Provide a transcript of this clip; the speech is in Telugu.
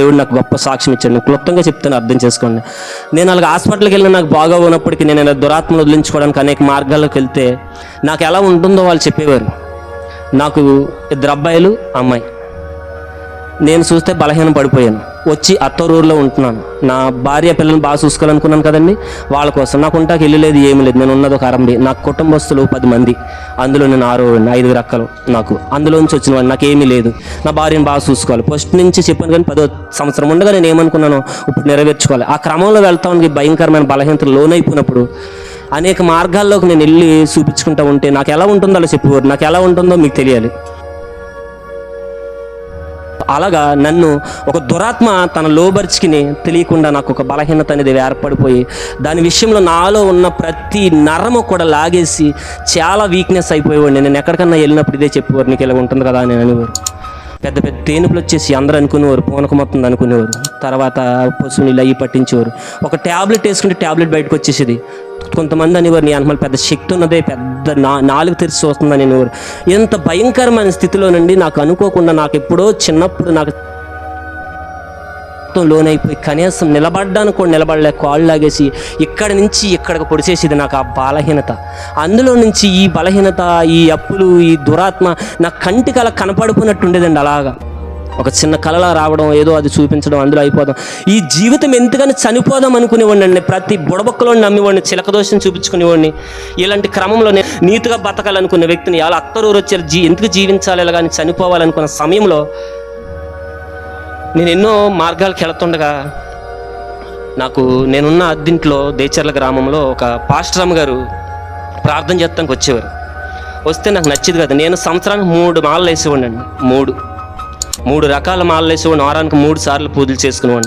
దేవుడు నాకు గొప్ప సాక్ష్యం ఇచ్చాడు. నేను క్లుప్తంగా చెప్తాను, అర్థం చేసుకోండి. నేను అలాగ హాస్పిటల్కి వెళ్ళిన నాకు బాగా ఉన్నప్పటికీ నేను ఇలా దురాత్మను వదిలించుకోవడానికి అనేక మార్గాల్లోకి వెళ్తే నాకు ఎలా ఉంటుందో వాళ్ళు చెప్పేవారు. నాకు 2 అబ్బాయిలు, అమ్మాయి. నేను చూస్తే బలహీన పడిపోయాను. వచ్చి అత్తరూరులో ఉంటున్నాను. నా భార్య పిల్లల్ని బాగా చూసుకోవాలనుకున్నాను కదండి, వాళ్ళ కోసం. నాకు ఉంటాకి ఇల్లు లేదు, ఏమి లేదు. నేను ఉన్నది ఒక అరంబి. నాకు కుటుంబస్తులు 10 మంది, అందులో నేను 5 అక్కలు. నాకు అందులోంచి వచ్చిన వాడిని, నాకేమీ లేదు. నా భార్యను బాగా చూసుకోవాలి. ఫస్ట్ నుంచి చెప్పాను కానీ 10వ సంవత్సరం ఉండగా నేను ఏమనుకున్నానో ఇప్పుడు నెరవేర్చుకోవాలి. ఆ క్రమంలో వెళ్తానికి భయంకరమైన బలహీనతలు లోనైపోయినప్పుడు అనేక మార్గాల్లోకి నేను వెళ్ళి చూపించుకుంటూ ఉంటే నాకు ఎలా ఉంటుందో అలా చెప్పేవారు. నాకు ఎలా ఉంటుందో మీకు తెలియాలి. అలాగా నన్ను ఒక దురాత్మ తన లోబర్చికిని తెలియకుండా నాకు ఒక బలహీనత అనేది ఏర్పడిపోయి దాని విషయంలో నాలో ఉన్న ప్రతి నరము కూడా లాగేసి చాలా వీక్నెస్ అయిపోయేవాడిని. నేను ఎక్కడికన్నా వెళ్ళినప్పుడు ఇదే చెప్పేవారు, నీకు ఇలా ఉంటుంది కదా అని అనేవారు. పెద్ద పెద్ద తేనుపులు వచ్చేసి అందరూ అనుకునేవారు పూనకం వస్తుంది అనుకునేవారు. తర్వాత పశువుని ఇలా అయ్యి పట్టించేవారు. ఒక ట్యాబ్లెట్ వేసుకుంటే ట్యాబ్లెట్ బయటకు వచ్చేసేది. కొంతమంది అనేవారు, నీ అనుమతి పెద్ద శక్తి ఉన్నదే, పెద్ద నాలుగు తెరిచి వస్తుందని అనేవారు. ఎంత భయంకరమైన స్థితిలో నుండి నాకు అనుకోకుండా నాకు ఎప్పుడో చిన్నప్పుడు నాకు లోనైపోయి కనీసం నిలబడ్డానికి కూడా నిలబడలేక కాళ్ళు లాగేసి ఇక్కడి నుంచి ఇక్కడికి పొడిచేసేది నాకు ఆ బలహీనత. అందులో నుంచి ఈ బలహీనత, ఈ అప్పులు, ఈ దురాత్మ నా కంటికి అలా కనపడిపోయినట్టు ఉండేదండి. అలాగా ఒక చిన్న కళలా రావడం, ఏదో అది చూపించడం, అందులో అయిపోదాం. ఈ జీవితం ఎంతగానో చనిపోదాం అనుకునేవాడిని అండి. ప్రతి బుడబొక్కలో నమ్మేవాడిని, చిలకదోషం చూపించుకునేవాడిని. ఇలాంటి క్రమంలో నేను నీతిగా బతకాలనుకునే వ్యక్తిని అలా అత్తరూరు వచ్చి ఎందుకు జీవించాలి ఇలా కానీ చనిపోవాలనుకున్న సమయంలో నేను ఎన్నో మార్గాలకు వెళుతుండగా నాకు నేనున్న అద్దింట్లో దేచర్ల గ్రామంలో ఒక పాస్టర్ అమ్మ గారు ప్రార్థన చేస్తానికి వచ్చేవారు. వస్తే నాకు నచ్చేది కదా. నేను సంవత్సరానికి 3 మాలలు వేసేవాడిని అండి. 3 రకాల మాలలు వేసేవాడిని. వారానికి 3 సార్లు పూజలు చేసుకునేవాడిని.